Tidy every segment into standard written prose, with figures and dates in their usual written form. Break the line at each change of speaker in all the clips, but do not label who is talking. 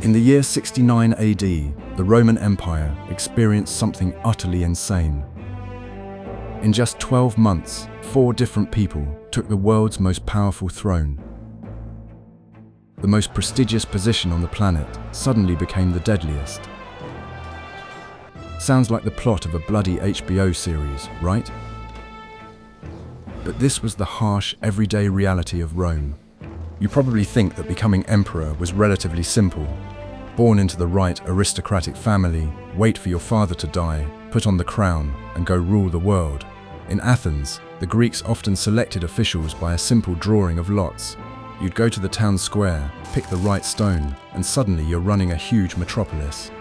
In the year 69 AD, the Roman Empire experienced something utterly insane. In just 12 months, 4 different people took the world's most powerful throne. The most prestigious position on the planet suddenly became the deadliest. Sounds like the plot of a bloody HBO series, right? But this was the harsh, everyday reality of Rome. You probably think that becoming emperor was relatively simple. Born into the right aristocratic family, wait for your father to die, put on the crown, and go rule the world. In Athens, the Greeks often selected officials by a simple drawing of lots. You'd go to the town square, pick the right stone, and suddenly you're running a huge metropolis.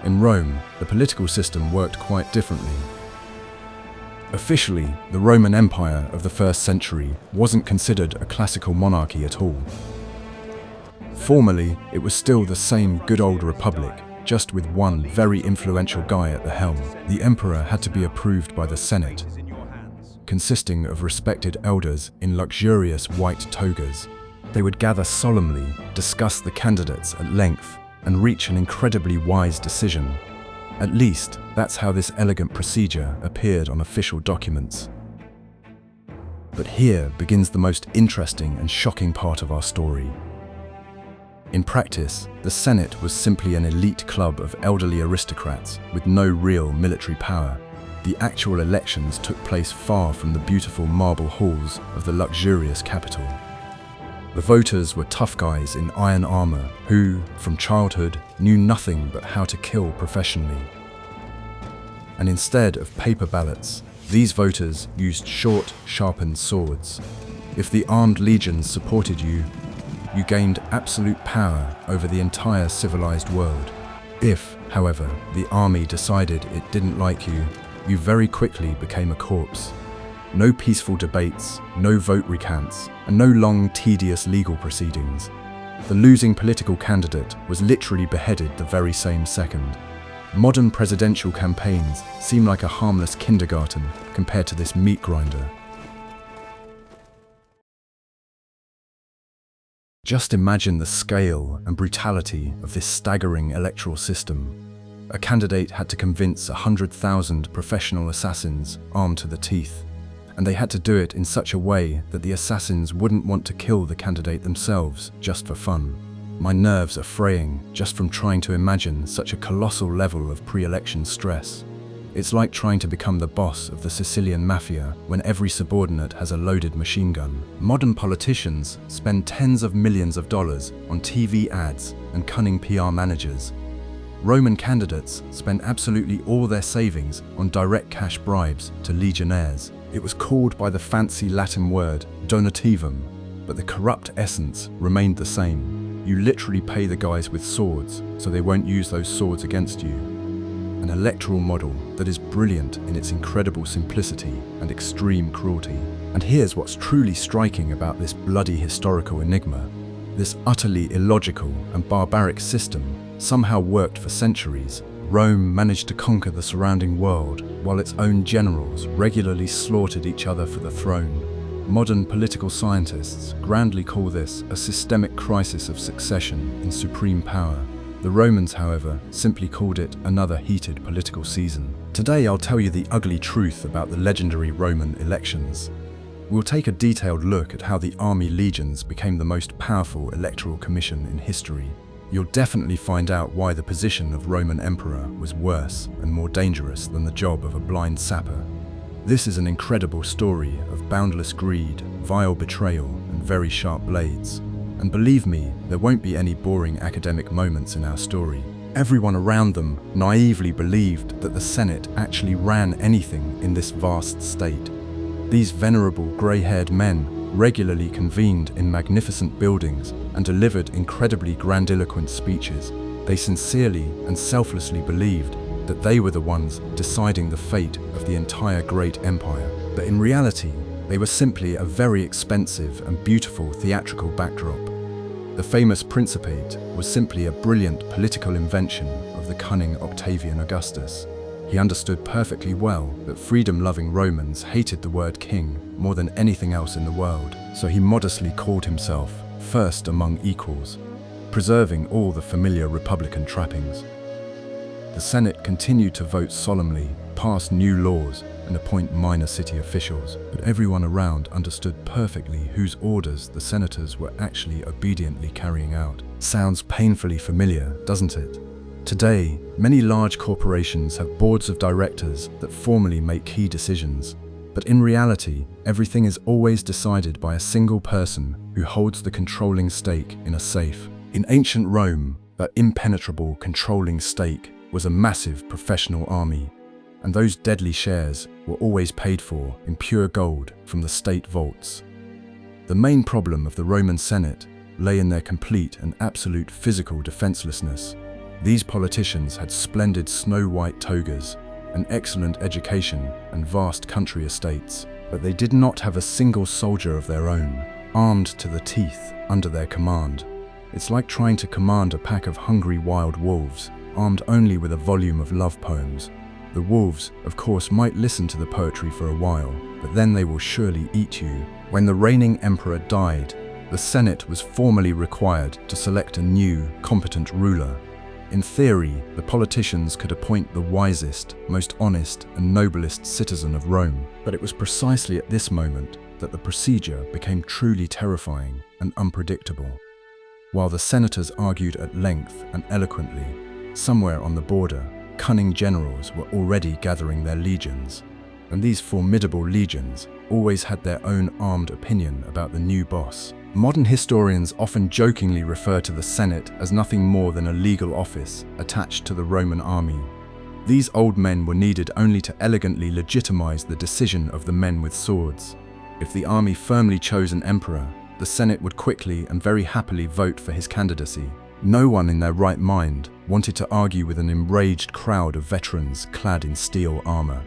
In Rome, the political system worked quite differently. Officially, the Roman Empire of the 1st century wasn't considered a classical monarchy at all. Formally, it was still the same good old republic, just with one very influential guy at the helm. The emperor had to be approved by the Senate, consisting of respected elders in luxurious white togas. They would gather solemnly, discuss the candidates at length, and reach an incredibly wise decision. At least, that's how this elegant procedure appeared on official documents. But here begins the most interesting and shocking part of our story. In practice, the Senate was simply an elite club of elderly aristocrats with no real military power. The actual elections took place far from the beautiful marble halls of the luxurious capital. The voters were tough guys in iron armor who, from childhood, knew nothing but how to kill professionally. And instead of paper ballots, these voters used short, sharpened swords. If the armed legions supported you, you gained absolute power over the entire civilized world. If, however, the army decided it didn't like you, you very quickly became a corpse. No peaceful debates, no vote recounts, and no long, tedious legal proceedings. The losing political candidate was literally beheaded the very same second. Modern presidential campaigns seem like a harmless kindergarten compared to this meat grinder. Just imagine the scale and brutality of this staggering electoral system. A candidate had to convince 100,000 professional assassins armed to the teeth, and they had to do it in such a way that the assassins wouldn't want to kill the candidate themselves just for fun. My nerves are fraying just from trying to imagine such a colossal level of pre-election stress. It's like trying to become the boss of the Sicilian mafia when every subordinate has a loaded machine gun. Modern politicians spend tens of millions of dollars on TV ads and cunning PR managers. Roman candidates spent absolutely all their savings on direct cash bribes to legionnaires. It was called by the fancy Latin word donativum, but the corrupt essence remained the same. You literally pay the guys with swords, so they won't use those swords against you. An electoral model that is brilliant in its incredible simplicity and extreme cruelty. And here's what's truly striking about this bloody historical enigma. This utterly illogical and barbaric system somehow worked for centuries. Rome managed to conquer the surrounding world, while its own generals regularly slaughtered each other for the throne. Modern political scientists grandly call this a systemic crisis of succession in supreme power. The Romans, however, simply called it another heated political season. Today I'll tell you the ugly truth about the legendary Roman elections. We'll take a detailed look at how the army legions became the most powerful electoral commission in history. You'll definitely find out why the position of Roman emperor was worse and more dangerous than the job of a blind sapper. This is an incredible story of boundless greed, vile betrayal, and very sharp blades. And believe me, there won't be any boring academic moments in our story. Everyone around them naively believed that the Senate actually ran anything in this vast state. These venerable grey-haired men regularly convened in magnificent buildings and delivered incredibly grandiloquent speeches. They sincerely and selflessly believed that they were the ones deciding the fate of the entire great empire. But in reality, they were simply a very expensive and beautiful theatrical backdrop. The famous Principate was simply a brilliant political invention of the cunning Octavian Augustus. He understood perfectly well that freedom-loving Romans hated the word king more than anything else in the world, so he modestly called himself first among equals, preserving all the familiar Republican trappings. The Senate continued to vote solemnly, pass new laws, and appoint minor city officials, but everyone around understood perfectly whose orders the senators were actually obediently carrying out. Sounds painfully familiar, doesn't it? Today, many large corporations have boards of directors that formally make key decisions, but in reality, everything is always decided by a single person who holds the controlling stake in a safe. In ancient Rome, that impenetrable controlling stake was a massive professional army, and those deadly shares were always paid for in pure gold from the state vaults. The main problem of the Roman Senate lay in their complete and absolute physical defenselessness. These politicians had splendid snow-white togas, an excellent education, and vast country estates, but they did not have a single soldier of their own, armed to the teeth under their command. It's like trying to command a pack of hungry wild wolves, armed only with a volume of love poems. The wolves, of course, might listen to the poetry for a while, but then they will surely eat you. When the reigning emperor died, the Senate was formally required to select a new, competent ruler. In theory, the politicians could appoint the wisest, most honest, and noblest citizen of Rome, but it was precisely at this moment that the procedure became truly terrifying and unpredictable. While the senators argued at length and eloquently, somewhere on the border, cunning generals were already gathering their legions, and these formidable legions always had their own armed opinion about the new boss. Modern historians often jokingly refer to the Senate as nothing more than a legal office attached to the Roman army. These old men were needed only to elegantly legitimize the decision of the men with swords. If the army firmly chose an emperor, the Senate would quickly and very happily vote for his candidacy. No one in their right mind wanted to argue with an enraged crowd of veterans clad in steel armor.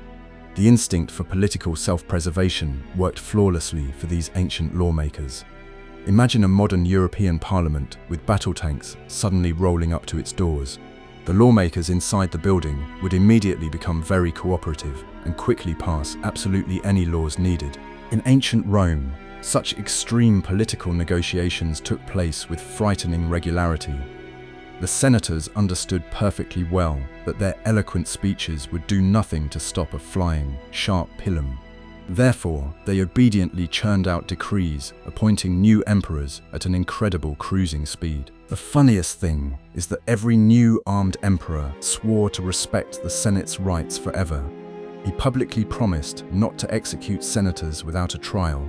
The instinct for political self-preservation worked flawlessly for these ancient lawmakers. Imagine a modern European parliament with battle tanks suddenly rolling up to its doors. The lawmakers inside the building would immediately become very cooperative and quickly pass absolutely any laws needed. In ancient Rome, such extreme political negotiations took place with frightening regularity. The senators understood perfectly well that their eloquent speeches would do nothing to stop a flying, sharp pilum. Therefore, they obediently churned out decrees appointing new emperors at an incredible cruising speed. The funniest thing is that every new armed emperor swore to respect the Senate's rights forever. He publicly promised not to execute senators without a trial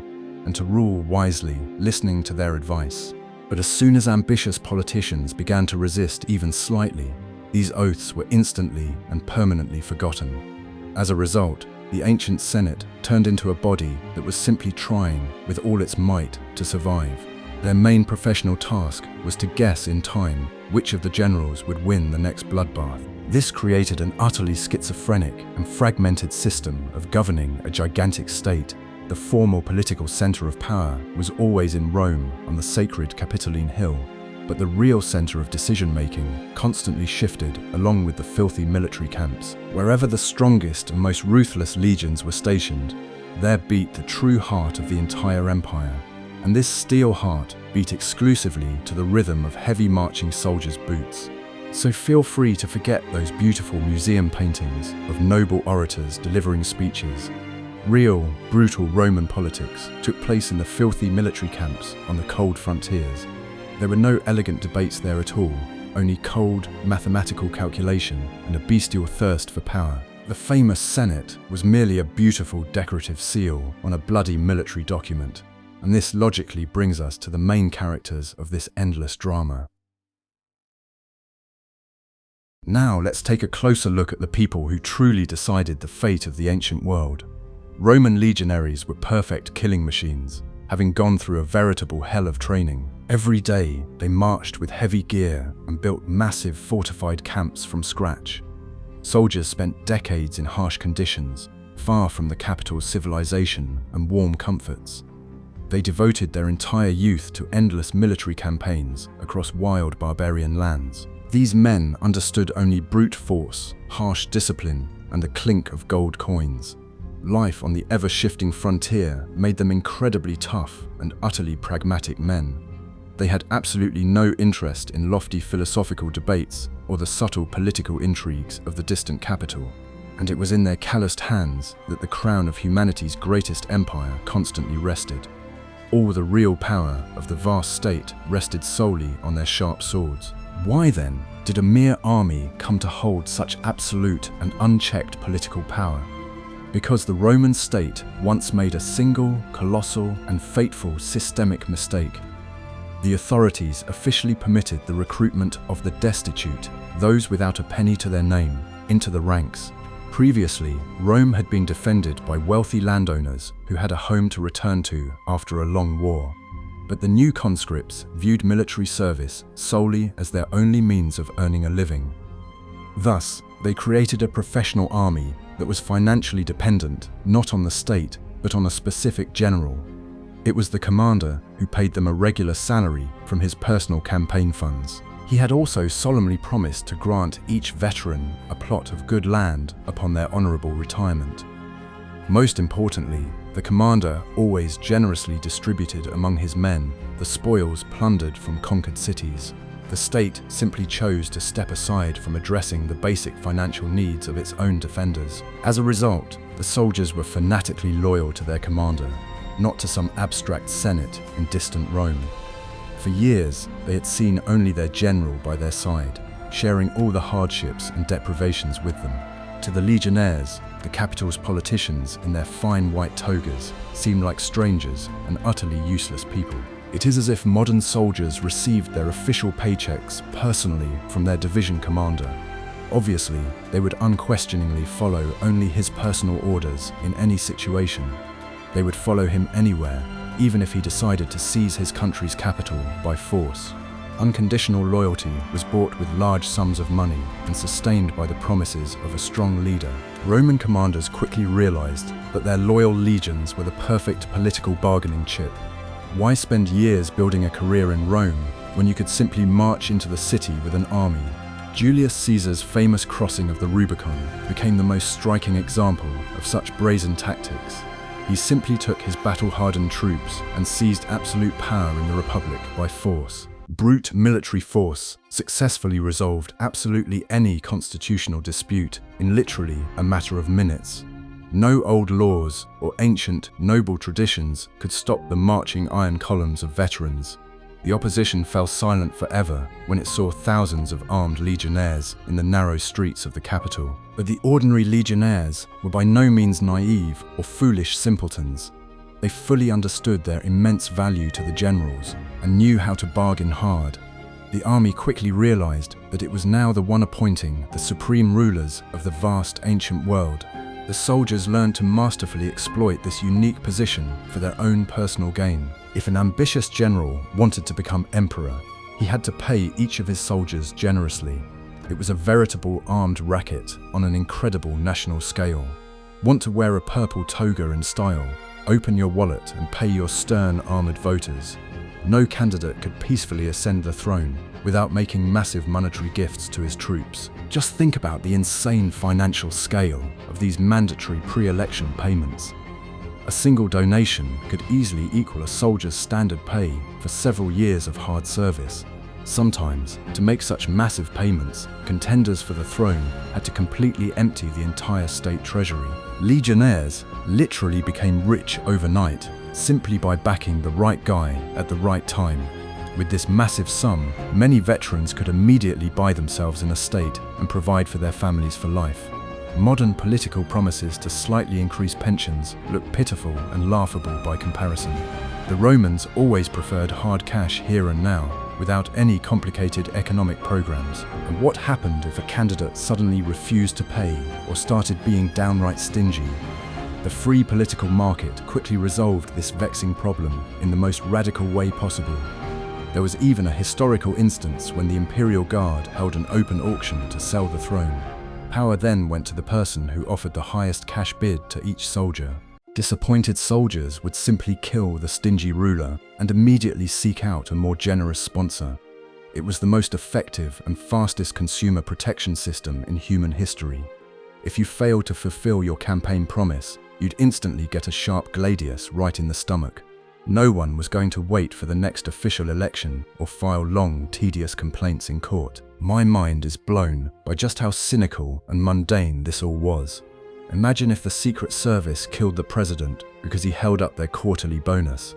and to rule wisely, listening to their advice. But as soon as ambitious politicians began to resist even slightly, these oaths were instantly and permanently forgotten. As a result, the ancient Senate turned into a body that was simply trying with all its might to survive. Their main professional task was to guess in time which of the generals would win the next bloodbath. This created an utterly schizophrenic and fragmented system of governing a gigantic state. The formal political center of power was always in Rome on the sacred Capitoline Hill, but the real center of decision-making constantly shifted along with the filthy military camps. Wherever the strongest and most ruthless legions were stationed, there beat the true heart of the entire empire, and this steel heart beat exclusively to the rhythm of heavy marching soldiers' boots. So feel free to forget those beautiful museum paintings of noble orators delivering speeches. Real, brutal Roman politics took place in the filthy military camps on the cold frontiers. There were no elegant debates there at all, only cold, mathematical calculation and a bestial thirst for power. The famous Senate was merely a beautiful decorative seal on a bloody military document, and this logically brings us to the main characters of this endless drama. Now let's take a closer look at the people who truly decided the fate of the ancient world. Roman legionaries were perfect killing machines, having gone through a veritable hell of training. Every day, they marched with heavy gear and built massive fortified camps from scratch. Soldiers spent decades in harsh conditions, far from the capital's civilization and warm comforts. They devoted their entire youth to endless military campaigns across wild barbarian lands. These men understood only brute force, harsh discipline, and the clink of gold coins. Life on the ever-shifting frontier made them incredibly tough and utterly pragmatic men. They had absolutely no interest in lofty philosophical debates or the subtle political intrigues of the distant capital, and it was in their calloused hands that the crown of humanity's greatest empire constantly rested. All the real power of the vast state rested solely on their sharp swords. Why then did a mere army come to hold such absolute and unchecked political power? Because the Roman state once made a single, colossal, and fateful systemic mistake. The authorities officially permitted the recruitment of the destitute, those without a penny to their name, into the ranks. Previously, Rome had been defended by wealthy landowners who had a home to return to after a long war. But the new conscripts viewed military service solely as their only means of earning a living. Thus, they created a professional army that was financially dependent not on the state, but on a specific general. It was the commander who paid them a regular salary from his personal campaign funds. He had also solemnly promised to grant each veteran a plot of good land upon their honorable retirement. Most importantly, the commander always generously distributed among his men the spoils plundered from conquered cities. The state simply chose to step aside from addressing the basic financial needs of its own defenders. As a result, the soldiers were fanatically loyal to their commander, not to some abstract senate in distant Rome. For years, they had seen only their general by their side, sharing all the hardships and deprivations with them. To the legionnaires, the capital's politicians in their fine white togas seemed like strangers and utterly useless people. It is as if modern soldiers received their official paychecks personally from their division commander. Obviously, they would unquestioningly follow only his personal orders in any situation. They would follow him anywhere, even if he decided to seize his country's capital by force. Unconditional loyalty was bought with large sums of money and sustained by the promises of a strong leader. Roman commanders quickly realized that their loyal legions were the perfect political bargaining chip. Why spend years building a career in Rome when you could simply march into the city with an army? Julius Caesar's famous crossing of the Rubicon became the most striking example of such brazen tactics. He simply took his battle-hardened troops and seized absolute power in the Republic by force. Brute military force successfully resolved absolutely any constitutional dispute in literally a matter of minutes. No old laws or ancient, noble traditions could stop the marching iron columns of veterans. The opposition fell silent forever when it saw thousands of armed legionnaires in the narrow streets of the capital. But the ordinary legionnaires were by no means naive or foolish simpletons. They fully understood their immense value to the generals and knew how to bargain hard. The army quickly realized that it was now the one appointing the supreme rulers of the vast ancient world. The soldiers learned to masterfully exploit this unique position for their own personal gain. If an ambitious general wanted to become emperor, he had to pay each of his soldiers generously. It was a veritable armed racket on an incredible national scale. Want to wear a purple toga in style? Open your wallet and pay your stern armored voters. No candidate could peacefully ascend the throne without making massive monetary gifts to his troops. Just think about the insane financial scale of these mandatory pre-election payments. A single donation could easily equal a soldier's standard pay for several years of hard service. Sometimes, to make such massive payments, contenders for the throne had to completely empty the entire state treasury. Legionnaires literally became rich overnight, simply by backing the right guy at the right time. With this massive sum, many veterans could immediately buy themselves an estate and provide for their families for life. Modern political promises to slightly increase pensions look pitiful and laughable by comparison. The Romans always preferred hard cash here and now, without any complicated economic programs. And what happened if a candidate suddenly refused to pay or started being downright stingy? The free political market quickly resolved this vexing problem in the most radical way possible. There was even a historical instance when the Imperial Guard held an open auction to sell the throne. Power then went to the person who offered the highest cash bid to each soldier. Disappointed soldiers would simply kill the stingy ruler and immediately seek out a more generous sponsor. It was the most effective and fastest consumer protection system in human history. If you failed to fulfill your campaign promise, you'd instantly get a sharp gladius right in the stomach. No one was going to wait for the next official election or file long, tedious complaints in court. My mind is blown by just how cynical and mundane this all was. Imagine if the Secret Service killed the president because he held up their quarterly bonus.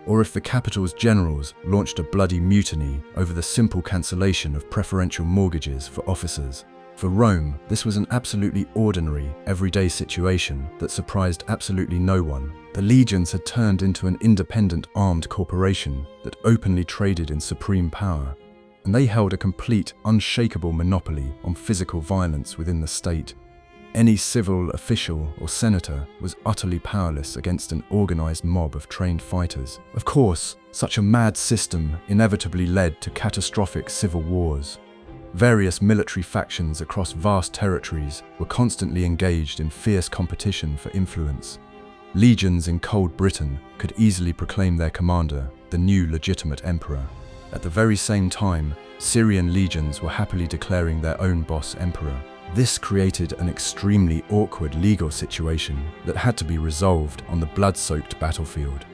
Or if the capital's generals launched a bloody mutiny over the simple cancellation of preferential mortgages for officers. For Rome, this was an absolutely ordinary, everyday situation that surprised absolutely no one. The legions had turned into an independent armed corporation that openly traded in supreme power, and they held a complete, unshakable monopoly on physical violence within the state. Any civil official or senator was utterly powerless against an organized mob of trained fighters. Of course, such a mad system inevitably led to catastrophic civil wars. Various military factions across vast territories were constantly engaged in fierce competition for influence. Legions in cold Britain could easily proclaim their commander the new legitimate emperor. At the very same time, Syrian legions were happily declaring their own boss emperor. This created an extremely awkward legal situation that had to be resolved on the blood-soaked battlefield.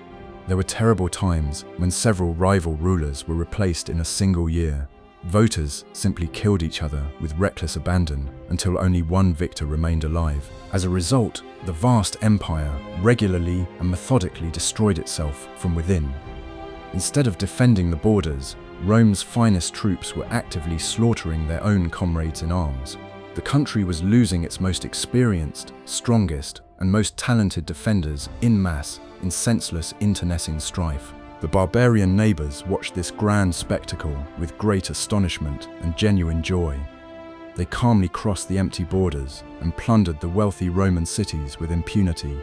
There were terrible times when several rival rulers were replaced in a single year. Voters simply killed each other with reckless abandon until only one victor remained alive. As a result, the vast empire regularly and methodically destroyed itself from within. Instead of defending the borders, Rome's finest troops were actively slaughtering their own comrades in arms. The country was losing its most experienced, strongest, and most talented defenders en masse in senseless internecine strife. The barbarian neighbors watched this grand spectacle with great astonishment and genuine joy. They calmly crossed the empty borders and plundered the wealthy Roman cities with impunity.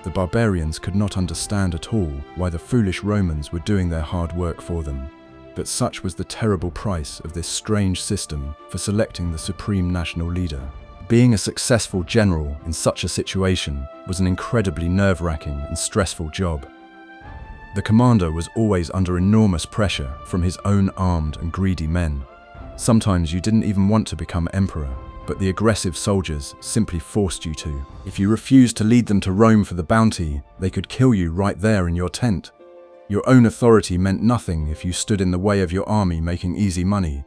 The barbarians could not understand at all why the foolish Romans were doing their hard work for them. But such was the terrible price of this strange system for selecting the supreme national leader. Being a successful general in such a situation was an incredibly nerve-wracking and stressful job. The commander was always under enormous pressure from his own armed and greedy men. Sometimes you didn't even want to become emperor, but the aggressive soldiers simply forced you to. If you refused to lead them to Rome for the bounty, they could kill you right there in your tent. Your own authority meant nothing if you stood in the way of your army making easy money.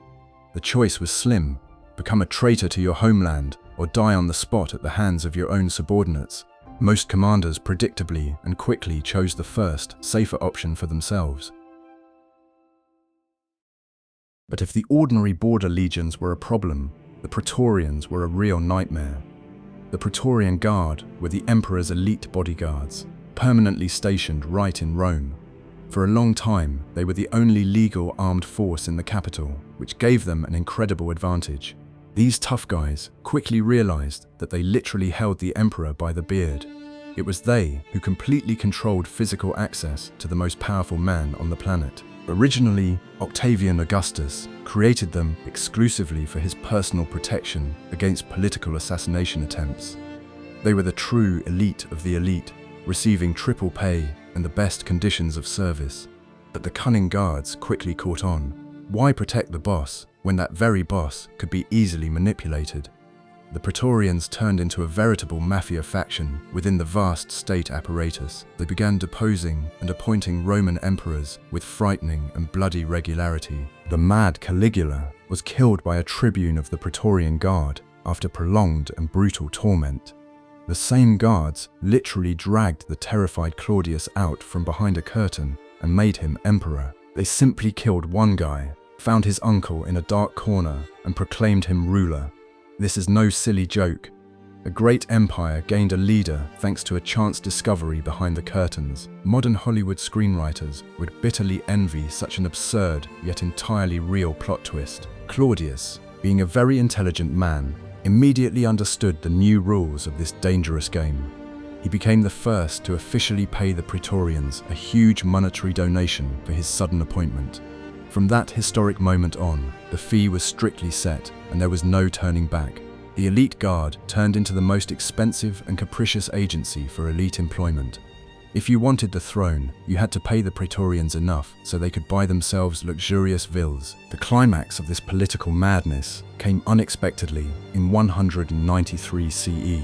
The choice was slim: become a traitor to your homeland or die on the spot at the hands of your own subordinates. Most commanders predictably and quickly chose the first, safer option for themselves. But if the ordinary border legions were a problem, the Praetorians were a real nightmare. The Praetorian Guard were the emperor's elite bodyguards, permanently stationed right in Rome. For a long time, they were the only legal armed force in the capital, which gave them an incredible advantage. These tough guys quickly realized that they literally held the emperor by the beard. It was they who completely controlled physical access to the most powerful man on the planet. Originally, Octavian Augustus created them exclusively for his personal protection against political assassination attempts. They were the true elite of the elite, receiving triple pay and the best conditions of service. But the cunning guards quickly caught on. Why protect the boss when that very boss could be easily manipulated? The Praetorians turned into a veritable mafia faction within the vast state apparatus. They began deposing and appointing Roman emperors with frightening and bloody regularity. The mad Caligula was killed by a tribune of the Praetorian Guard after prolonged and brutal torment. The same guards literally dragged the terrified Claudius out from behind a curtain and made him emperor. They simply killed one guy, found his uncle in a dark corner, and proclaimed him ruler. This is no silly joke. A great empire gained a leader thanks to a chance discovery behind the curtains. Modern Hollywood screenwriters would bitterly envy such an absurd yet entirely real plot twist. Claudius, being a very intelligent man, immediately understood the new rules of this dangerous game. He became the first to officially pay the Praetorians a huge monetary donation for his sudden appointment. From that historic moment on, the fee was strictly set and there was no turning back. The elite guard turned into the most expensive and capricious agency for elite employment. If you wanted the throne, you had to pay the Praetorians enough so they could buy themselves luxurious villas. The climax of this political madness came unexpectedly in 193 CE.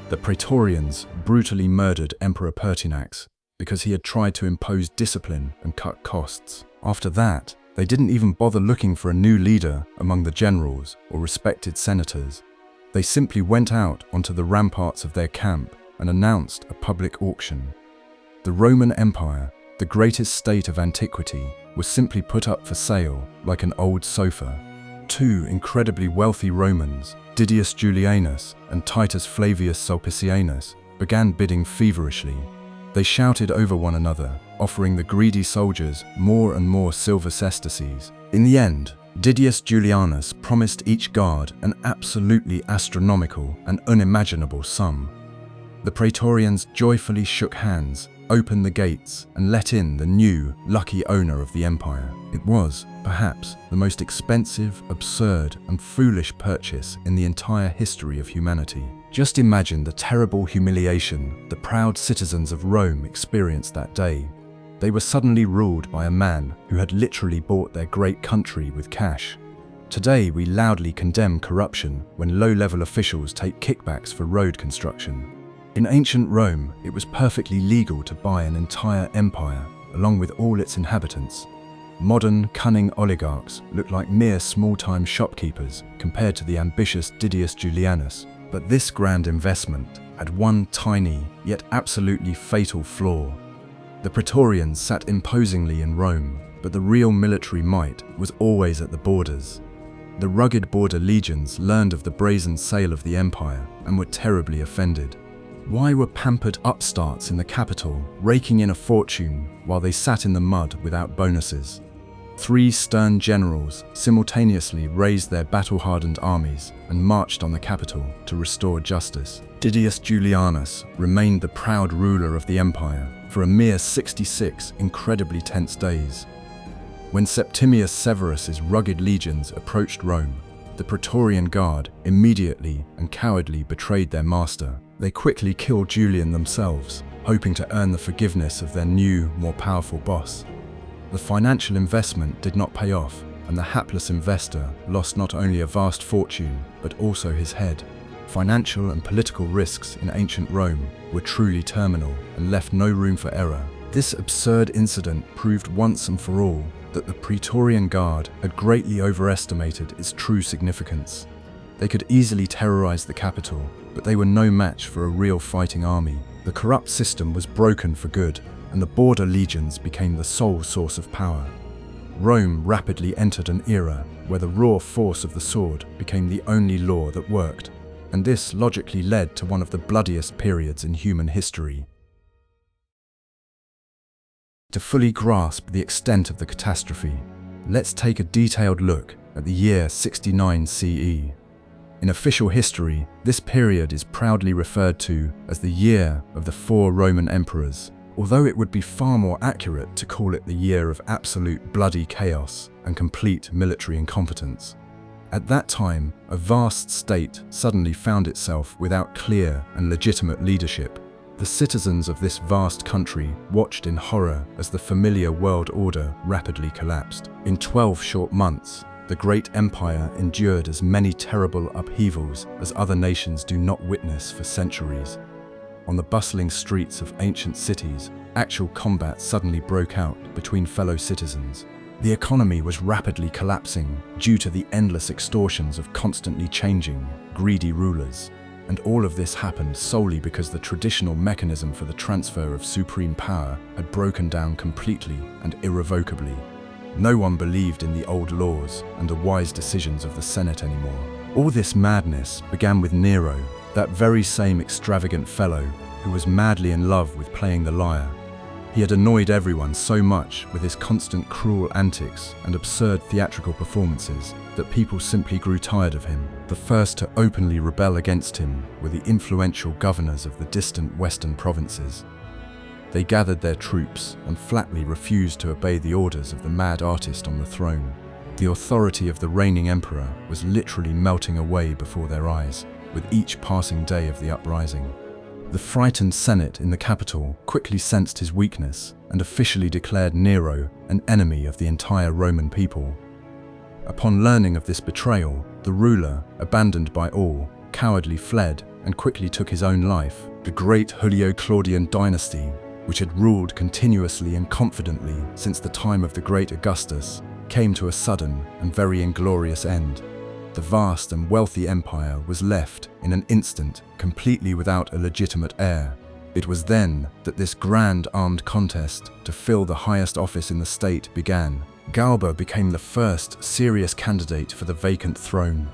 The Praetorians brutally murdered Emperor Pertinax, because he had tried to impose discipline and cut costs. After that, they didn't even bother looking for a new leader among the generals or respected senators. They simply went out onto the ramparts of their camp and announced a public auction. The Roman Empire, the greatest state of antiquity, was simply put up for sale like an old sofa. Two incredibly wealthy Romans, Didius Julianus and Titus Flavius Sulpicianus, began bidding feverishly. They shouted over one another, offering the greedy soldiers more and more silver sesterces. In the end, Didius Julianus promised each guard an absolutely astronomical and unimaginable sum. The Praetorians joyfully shook hands, opened the gates, and let in the new, lucky owner of the empire. It was, perhaps, the most expensive, absurd, and foolish purchase in the entire history of humanity. Just imagine the terrible humiliation the proud citizens of Rome experienced that day. They were suddenly ruled by a man who had literally bought their great country with cash. Today, we loudly condemn corruption when low-level officials take kickbacks for road construction. In ancient Rome, it was perfectly legal to buy an entire empire, along with all its inhabitants. Modern, cunning oligarchs look like mere small-time shopkeepers compared to the ambitious Didius Julianus. But this grand investment had one tiny, yet absolutely fatal flaw. The Praetorians sat imposingly in Rome, but the real military might was always at the borders. The rugged border legions learned of the brazen sale of the empire and were terribly offended. Why were pampered upstarts in the capital raking in a fortune while they sat in the mud without bonuses? Three stern generals simultaneously raised their battle-hardened armies and marched on the capital to restore justice. Didius Julianus remained the proud ruler of the empire for a mere 66 incredibly tense days. When Septimius Severus's rugged legions approached Rome, the Praetorian Guard immediately and cowardly betrayed their master. They quickly killed Julian themselves, hoping to earn the forgiveness of their new, more powerful boss. The financial investment did not pay off, and the hapless investor lost not only a vast fortune, but also his head. Financial and political risks in ancient Rome were truly terminal and left no room for error. This absurd incident proved once and for all that the Praetorian Guard had greatly overestimated its true significance. They could easily terrorize the capital, but they were no match for a real fighting army. The corrupt system was broken for good, and the border legions became the sole source of power. Rome rapidly entered an era where the raw force of the sword became the only law that worked, and this logically led to one of the bloodiest periods in human history. To fully grasp the extent of the catastrophe, let's take a detailed look at the year 69 CE. In official history, this period is proudly referred to as the year of the 4 Roman emperors, although it would be far more accurate to call it the year of absolute bloody chaos and complete military incompetence. At that time, a vast state suddenly found itself without clear and legitimate leadership. The citizens of this vast country watched in horror as the familiar world order rapidly collapsed. In 12 short months, the great empire endured as many terrible upheavals as other nations do not witness for centuries. On the bustling streets of ancient cities, actual combat suddenly broke out between fellow citizens. The economy was rapidly collapsing due to the endless extortions of constantly changing, greedy rulers. And all of this happened solely because the traditional mechanism for the transfer of supreme power had broken down completely and irrevocably. No one believed in the old laws and the wise decisions of the Senate anymore. All this madness began with Nero, that very same extravagant fellow who was madly in love with playing the lyre. He had annoyed everyone so much with his constant cruel antics and absurd theatrical performances that people simply grew tired of him. The first to openly rebel against him were the influential governors of the distant western provinces. They gathered their troops and flatly refused to obey the orders of the mad artist on the throne. The authority of the reigning emperor was literally melting away before their eyes, with each passing day of the uprising. The frightened Senate in the capital quickly sensed his weakness and officially declared Nero an enemy of the entire Roman people. Upon learning of this betrayal, the ruler, abandoned by all, cowardly fled and quickly took his own life. The great Julio-Claudian dynasty which had ruled continuously and confidently since the time of the great Augustus, came to a sudden and very inglorious end. The vast and wealthy empire was left in an instant completely without a legitimate heir. It was then that this grand armed contest to fill the highest office in the state began. Galba became the first serious candidate for the vacant throne.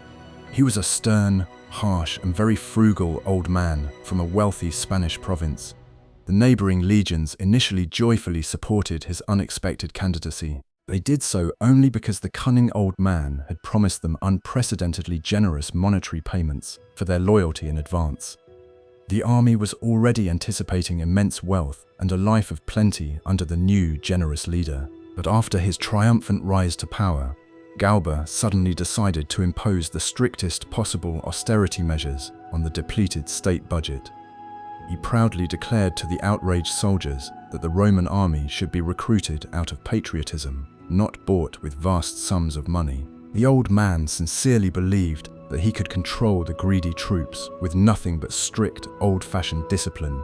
He was a stern, harsh, and very frugal old man from a wealthy Spanish province. The neighboring legions initially joyfully supported his unexpected candidacy. They did so only because the cunning old man had promised them unprecedentedly generous monetary payments for their loyalty in advance. The army was already anticipating immense wealth and a life of plenty under the new, generous leader. But after his triumphant rise to power, Galba suddenly decided to impose the strictest possible austerity measures on the depleted state budget. He proudly declared to the outraged soldiers that the Roman army should be recruited out of patriotism, not bought with vast sums of money. The old man sincerely believed that he could control the greedy troops with nothing but strict, old-fashioned discipline.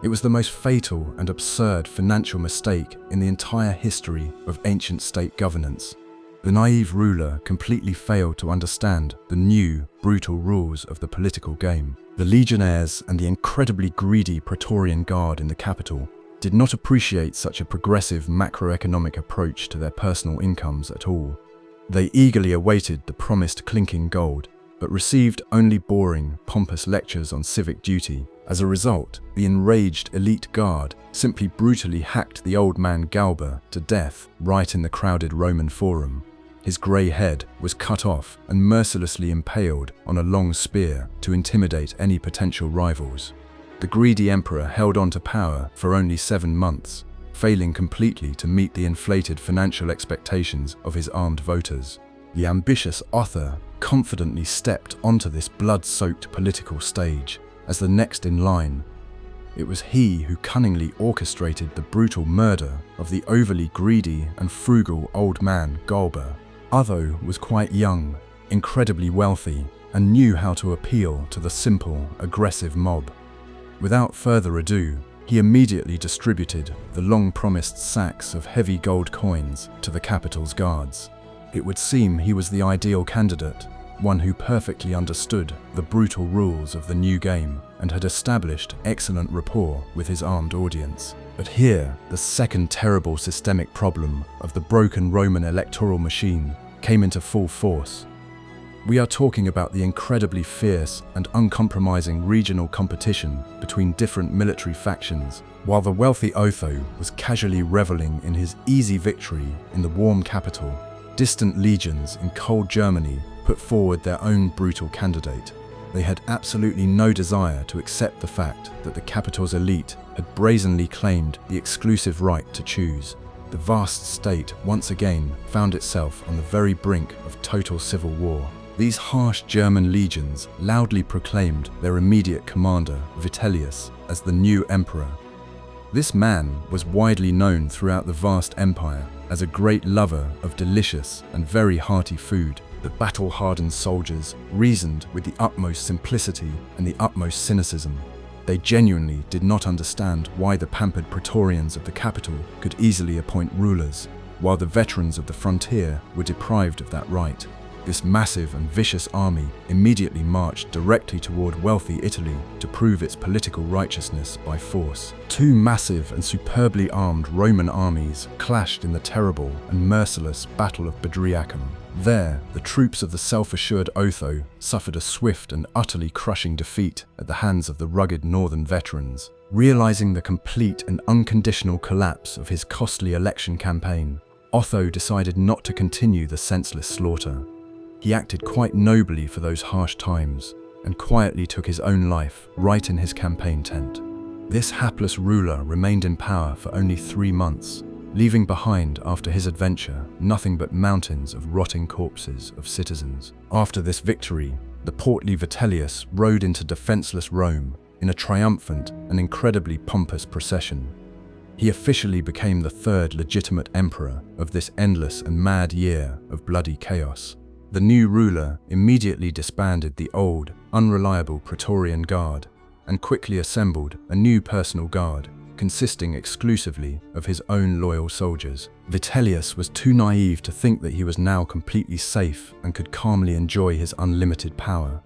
It was the most fatal and absurd financial mistake in the entire history of ancient state governance. The naive ruler completely failed to understand the new, brutal rules of the political game. The legionnaires and the incredibly greedy Praetorian Guard in the capital did not appreciate such a progressive macroeconomic approach to their personal incomes at all. They eagerly awaited the promised clinking gold, but received only boring, pompous lectures on civic duty. As a result, the enraged elite guard simply brutally hacked the old man Galba to death right in the crowded Roman forum. His grey head was cut off and mercilessly impaled on a long spear to intimidate any potential rivals. The greedy emperor held on to power for only 7 months, failing completely to meet the inflated financial expectations of his armed voters. The ambitious Otho confidently stepped onto this blood-soaked political stage as the next in line. It was he who cunningly orchestrated the brutal murder of the overly greedy and frugal old man Galba. Otho was quite young, incredibly wealthy, and knew how to appeal to the simple, aggressive mob. Without further ado, he immediately distributed the long-promised sacks of heavy gold coins to the capital's guards. It would seem he was the ideal candidate, one who perfectly understood the brutal rules of the new game and had established excellent rapport with his armed audience. But here, the second terrible systemic problem of the broken Roman electoral machine came into full force. We are talking about the incredibly fierce and uncompromising regional competition between different military factions. While the wealthy Otho was casually reveling in his easy victory in the warm capital, distant legions in cold Germany put forward their own brutal candidate. They had absolutely no desire to accept the fact that the capital's elite had brazenly claimed the exclusive right to choose. The vast state once again found itself on the very brink of total civil war. These harsh German legions loudly proclaimed their immediate commander, Vitellius, as the new emperor. This man was widely known throughout the vast empire as a great lover of delicious and very hearty food. The battle-hardened soldiers reasoned with the utmost simplicity and the utmost cynicism. They genuinely did not understand why the pampered Praetorians of the capital could easily appoint rulers, while the veterans of the frontier were deprived of that right. This massive and vicious army immediately marched directly toward wealthy Italy to prove its political righteousness by force. 2 massive and superbly armed Roman armies clashed in the terrible and merciless Battle of Bedriacum. There, the troops of the self-assured Otho suffered a swift and utterly crushing defeat at the hands of the rugged northern veterans. Realizing the complete and unconditional collapse of his costly election campaign, Otho decided not to continue the senseless slaughter. He acted quite nobly for those harsh times, and quietly took his own life right in his campaign tent. This hapless ruler remained in power for only 3 months, leaving behind after his adventure nothing but mountains of rotting corpses of citizens. After this victory, the portly Vitellius rode into defenseless Rome in a triumphant and incredibly pompous procession. He officially became the 3rd legitimate emperor of this endless and mad year of bloody chaos. The new ruler immediately disbanded the old, unreliable Praetorian Guard and quickly assembled a new personal guard, consisting exclusively of his own loyal soldiers. Vitellius was too naive to think that he was now completely safe and could calmly enjoy his unlimited power.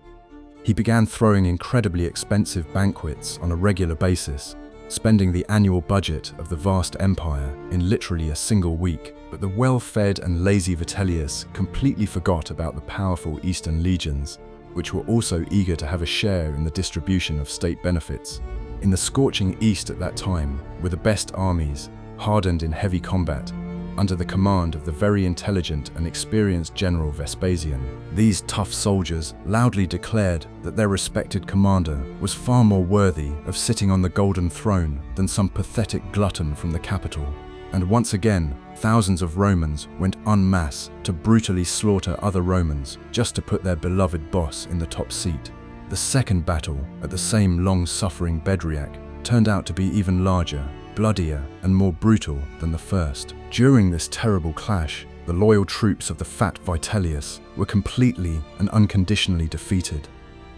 He began throwing incredibly expensive banquets on a regular basis, spending the annual budget of the vast empire in literally a single week. But the well-fed and lazy Vitellius completely forgot about the powerful Eastern legions, which were also eager to have a share in the distribution of state benefits. In the scorching East at that time were the best armies, hardened in heavy combat, under the command of the very intelligent and experienced general Vespasian. These tough soldiers loudly declared that their respected commander was far more worthy of sitting on the golden throne than some pathetic glutton from the capital. And once again, thousands of Romans went en masse to brutally slaughter other Romans just to put their beloved boss in the top seat. The second battle at the same long-suffering Bedriac turned out to be even larger, bloodier, and more brutal than the first. During this terrible clash, the loyal troops of the fat Vitellius were completely and unconditionally defeated.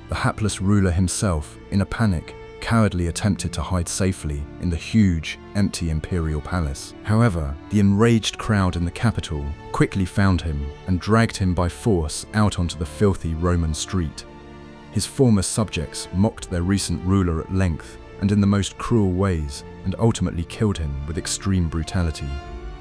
The hapless ruler himself, in a panic, cowardly attempted to hide safely in the huge, empty imperial palace. However, the enraged crowd in the capital quickly found him and dragged him by force out onto the filthy Roman street. His former subjects mocked their recent ruler at length and in the most cruel ways, and ultimately killed him with extreme brutality.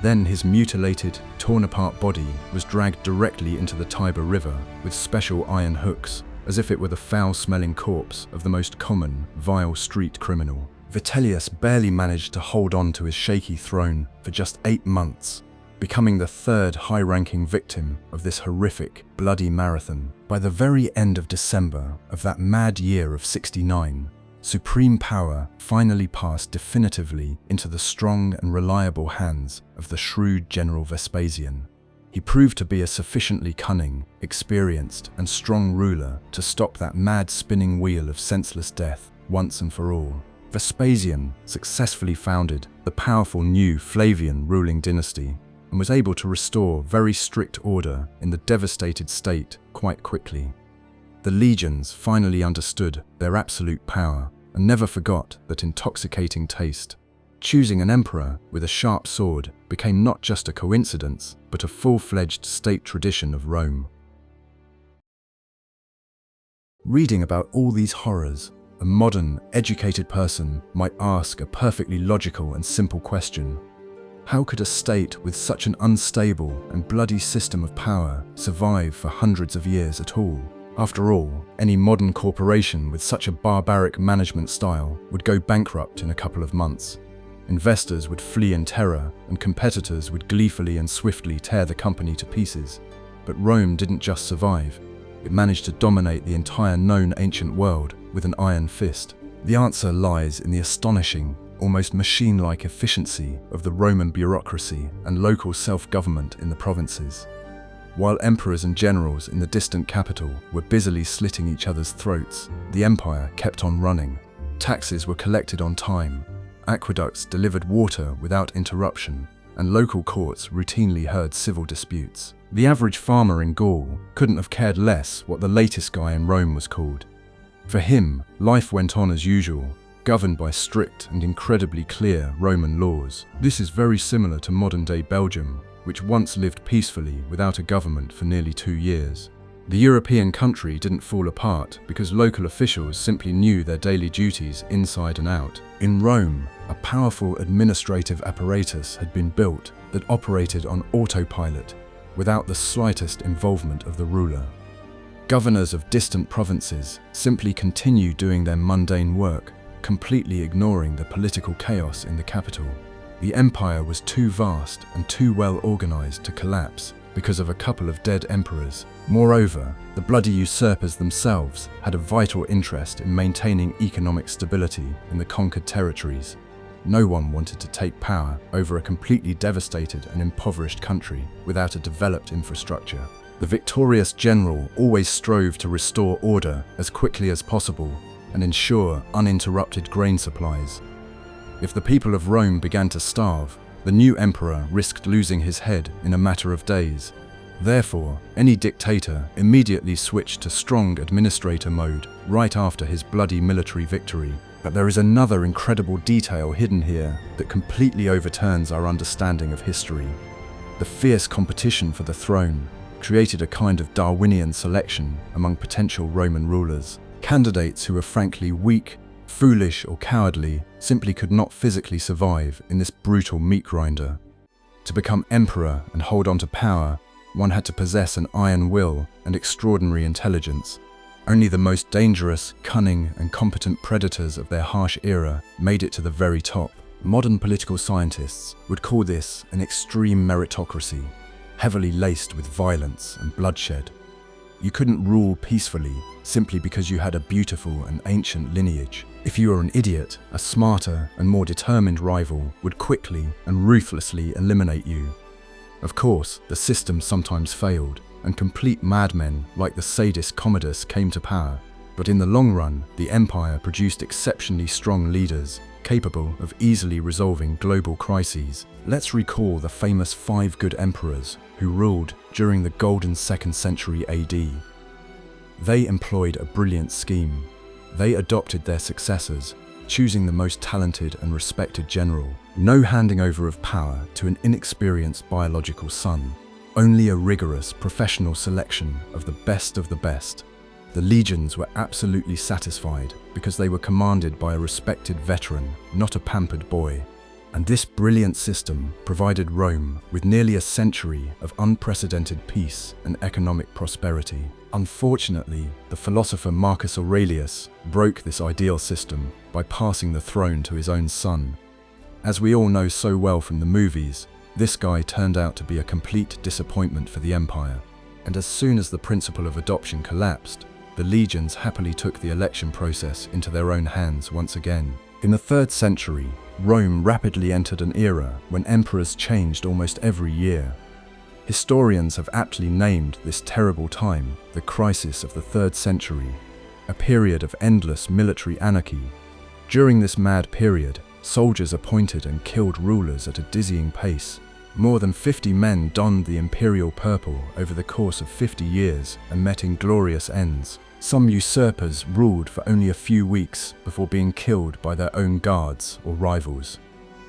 Then his mutilated, torn-apart body was dragged directly into the Tiber River with special iron hooks, as if it were the foul-smelling corpse of the most common, vile street criminal. Vitellius barely managed to hold on to his shaky throne for just 8 months, becoming the third high-ranking victim of this horrific, bloody marathon. By the very end of December of that mad year of 69, supreme power finally passed definitively into the strong and reliable hands of the shrewd General Vespasian. He proved to be a sufficiently cunning, experienced, and strong ruler to stop that mad spinning wheel of senseless death once and for all. Vespasian successfully founded the powerful new Flavian ruling dynasty and was able to restore very strict order in the devastated state quite quickly. The legions finally understood their absolute power and never forgot that intoxicating taste. Choosing an emperor with a sharp sword became not just a coincidence, but a full-fledged state tradition of Rome. Reading about all these horrors, a modern, educated person might ask a perfectly logical and simple question. How could a state with such an unstable and bloody system of power survive for hundreds of years at all? After all, any modern corporation with such a barbaric management style would go bankrupt in a couple of months. Investors would flee in terror, and competitors would gleefully and swiftly tear the company to pieces. But Rome didn't just survive. It managed to dominate the entire known ancient world with an iron fist. The answer lies in the astonishing, almost machine-like efficiency of the Roman bureaucracy and local self-government in the provinces. While emperors and generals in the distant capital were busily slitting each other's throats, the empire kept on running. Taxes were collected on time, aqueducts delivered water without interruption, and local courts routinely heard civil disputes. The average farmer in Gaul couldn't have cared less what the latest guy in Rome was called. For him, life went on as usual, governed by strict and incredibly clear Roman laws. This is very similar to modern-day Belgium, which once lived peacefully without a government for nearly 2 years. The European country didn't fall apart because local officials simply knew their daily duties inside and out. In Rome, a powerful administrative apparatus had been built that operated on autopilot, without the slightest involvement of the ruler. Governors of distant provinces simply continued doing their mundane work, completely ignoring the political chaos in the capital. The empire was too vast and too well organized to collapse because of a couple of dead emperors. Moreover, the bloody usurpers themselves had a vital interest in maintaining economic stability in the conquered territories. No one wanted to take power over a completely devastated and impoverished country without a developed infrastructure. The victorious general always strove to restore order as quickly as possible and ensure uninterrupted grain supplies. If the people of Rome began to starve, the new emperor risked losing his head in a matter of days. Therefore, any dictator immediately switched to strong administrator mode right after his bloody military victory, But there is another incredible detail hidden here that completely overturns our understanding of history. The fierce competition for the throne created a kind of Darwinian selection among potential Roman rulers. Candidates who were frankly weak, foolish, or cowardly simply could not physically survive in this brutal meat grinder. To become emperor and hold on to power, one had to possess an iron will and extraordinary intelligence. Only the most dangerous, cunning, and competent predators of their harsh era made it to the very top. Modern political scientists would call this an extreme meritocracy, heavily laced with violence and bloodshed. You couldn't rule peacefully simply because you had a beautiful and ancient lineage. If you were an idiot, a smarter and more determined rival would quickly and ruthlessly eliminate you. Of course, the system sometimes failed, and complete madmen like the sadist Commodus came to power. But in the long run, the empire produced exceptionally strong leaders, capable of easily resolving global crises. Let's recall the famous 5 good emperors who ruled during the golden 2nd century AD. They employed a brilliant scheme. They adopted their successors, choosing the most talented and respected general. No handing over of power to an inexperienced biological son. Only a rigorous professional selection of the best of the best. The legions were absolutely satisfied because they were commanded by a respected veteran, not a pampered boy. And this brilliant system provided Rome with nearly a century of unprecedented peace and economic prosperity. Unfortunately, the philosopher Marcus Aurelius broke this ideal system by passing the throne to his own son. As we all know so well from the movies, this guy turned out to be a complete disappointment for the empire. And as soon as the principle of adoption collapsed, the legions happily took the election process into their own hands once again. In the 3rd century, Rome rapidly entered an era when emperors changed almost every year. Historians have aptly named this terrible time the crisis of the 3rd century, a period of endless military anarchy. During this mad period, soldiers appointed and killed rulers at a dizzying pace. More than 50 men donned the imperial purple over the course of 50 years and met inglorious ends. Some usurpers ruled for only a few weeks before being killed by their own guards or rivals.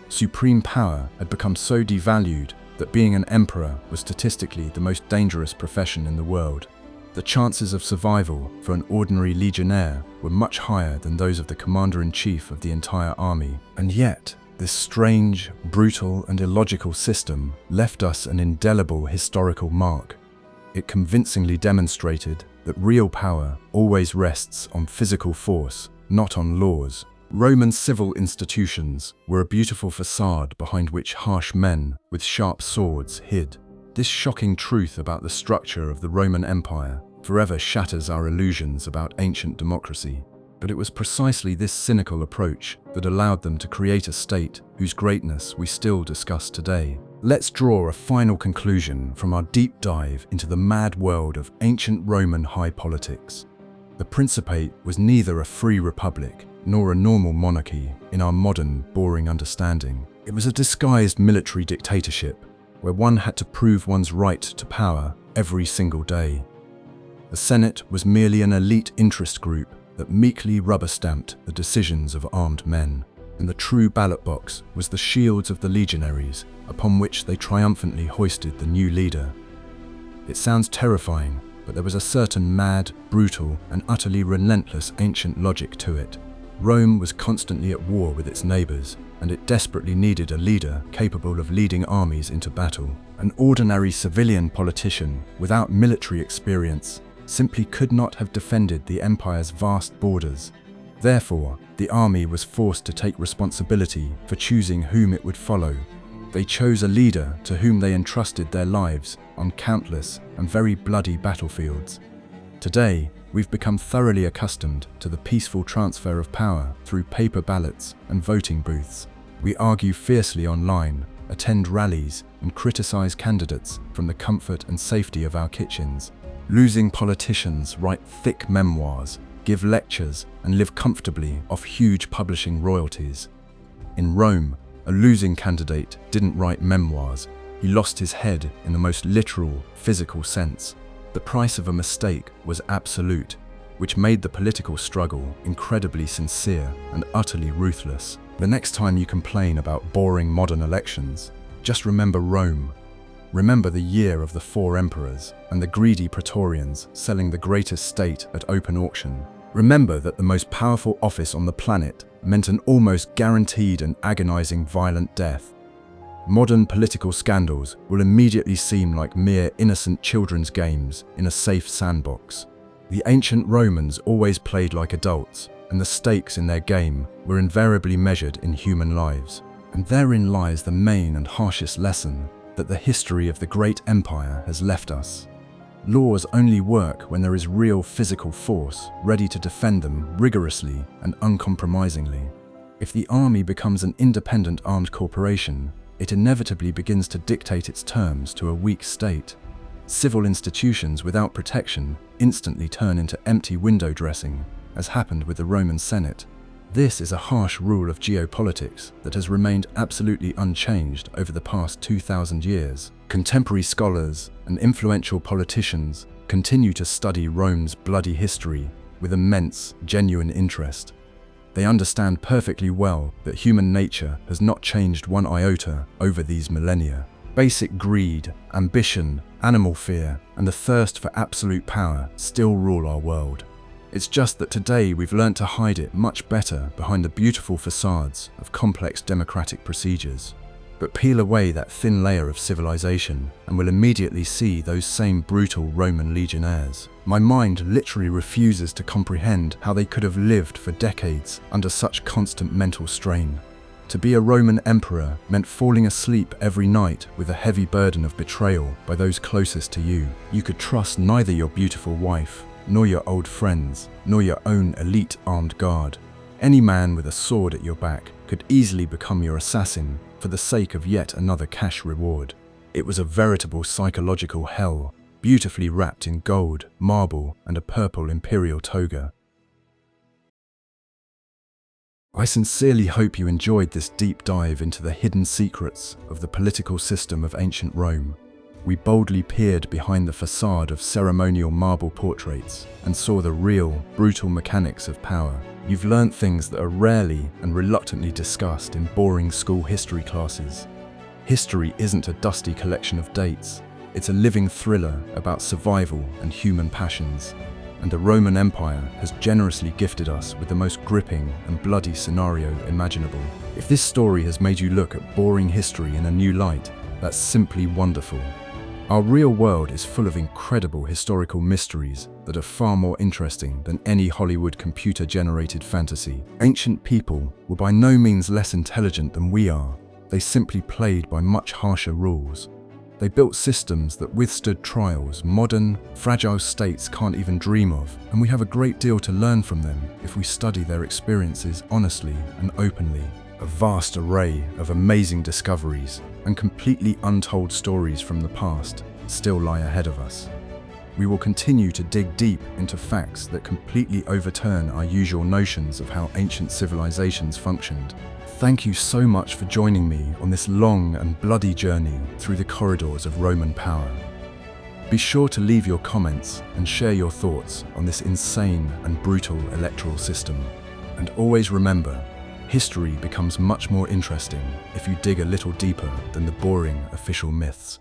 Supreme power had become so devalued that being an emperor was statistically the most dangerous profession in the world. The chances of survival for an ordinary legionnaire were much higher than those of the commander-in-chief of the entire army. And yet, this strange, brutal, and illogical system left us an indelible historical mark. It convincingly demonstrated that real power always rests on physical force, not on laws. Roman civil institutions were a beautiful facade behind which harsh men with sharp swords hid. This shocking truth about the structure of the Roman Empire forever shatters our illusions about ancient democracy. But it was precisely this cynical approach that allowed them to create a state whose greatness we still discuss today. Let's draw a final conclusion from our deep dive into the mad world of ancient Roman high politics. The Principate was neither a free republic nor a normal monarchy in our modern, boring understanding. It was a disguised military dictatorship where one had to prove one's right to power every single day. The Senate was merely an elite interest group that meekly rubber-stamped the decisions of armed men, and the true ballot box was the shields of the legionaries upon which they triumphantly hoisted the new leader. It sounds terrifying, but there was a certain mad, brutal, and utterly relentless ancient logic to it. Rome was constantly at war with its neighbors, and it desperately needed a leader capable of leading armies into battle. An ordinary civilian politician without military experience simply could not have defended the empire's vast borders. Therefore, the army was forced to take responsibility for choosing whom it would follow. They chose a leader to whom they entrusted their lives on countless and very bloody battlefields. Today, we've become thoroughly accustomed to the peaceful transfer of power through paper ballots and voting booths. We argue fiercely online, attend rallies, and criticize candidates from the comfort and safety of our kitchens. Losing politicians write thick memoirs, give lectures, and live comfortably off huge publishing royalties. In Rome, a losing candidate didn't write memoirs. He lost his head in the most literal, physical sense. The price of a mistake was absolute. which made the political struggle incredibly sincere and utterly ruthless. The next time you complain about boring modern elections, just remember Rome. Remember the year of the 4 emperors and the greedy Praetorians selling the greatest state at open auction. Remember that the most powerful office on the planet meant an almost guaranteed and agonizing violent death. Modern political scandals will immediately seem like mere innocent children's games in a safe sandbox. The ancient Romans always played like adults, and the stakes in their game were invariably measured in human lives. And therein lies the main and harshest lesson that the history of the great empire has left us. Laws only work when there is real physical force ready to defend them rigorously and uncompromisingly. If the army becomes an independent armed corporation, it inevitably begins to dictate its terms to a weak state. Civil institutions without protection instantly turn into empty window dressing, as happened with the Roman Senate. This is a harsh rule of geopolitics that has remained absolutely unchanged over the past 2,000 years. Contemporary scholars and influential politicians continue to study Rome's bloody history with immense, genuine interest. They understand perfectly well that human nature has not changed one iota over these millennia. Basic greed, ambition, animal fear, and the thirst for absolute power still rule our world. It's just that today we've learned to hide it much better behind the beautiful facades of complex democratic procedures. But peel away that thin layer of civilization and we'll immediately see those same brutal Roman legionnaires. My mind literally refuses to comprehend how they could have lived for decades under such constant mental strain. To be a Roman emperor meant falling asleep every night with a heavy burden of betrayal by those closest to you. You could trust neither your beautiful wife, nor your old friends, nor your own elite armed guard. Any man with a sword at your back could easily become your assassin for the sake of yet another cash reward. It was a veritable psychological hell, beautifully wrapped in gold, marble, and a purple imperial toga. I sincerely hope you enjoyed this deep dive into the hidden secrets of the political system of ancient Rome. We boldly peered behind the facade of ceremonial marble portraits and saw the real, brutal mechanics of power. You've learned things that are rarely and reluctantly discussed in boring school history classes. History isn't a dusty collection of dates. It's a living thriller about survival and human passions. And the Roman Empire has generously gifted us with the most gripping and bloody scenario imaginable. If this story has made you look at boring history in a new light, that's simply wonderful. Our real world is full of incredible historical mysteries that are far more interesting than any Hollywood computer-generated fantasy. Ancient people were by no means less intelligent than we are. They simply played by much harsher rules. They built systems that withstood trials modern, fragile states can't even dream of, and we have a great deal to learn from them if we study their experiences honestly and openly. A vast array of amazing discoveries and completely untold stories from the past still lie ahead of us. We will continue to dig deep into facts that completely overturn our usual notions of how ancient civilizations functioned. Thank you so much for joining me on this long and bloody journey through the corridors of Roman power. Be sure to leave your comments and share your thoughts on this insane and brutal electoral system. And always remember, history becomes much more interesting if you dig a little deeper than the boring official myths.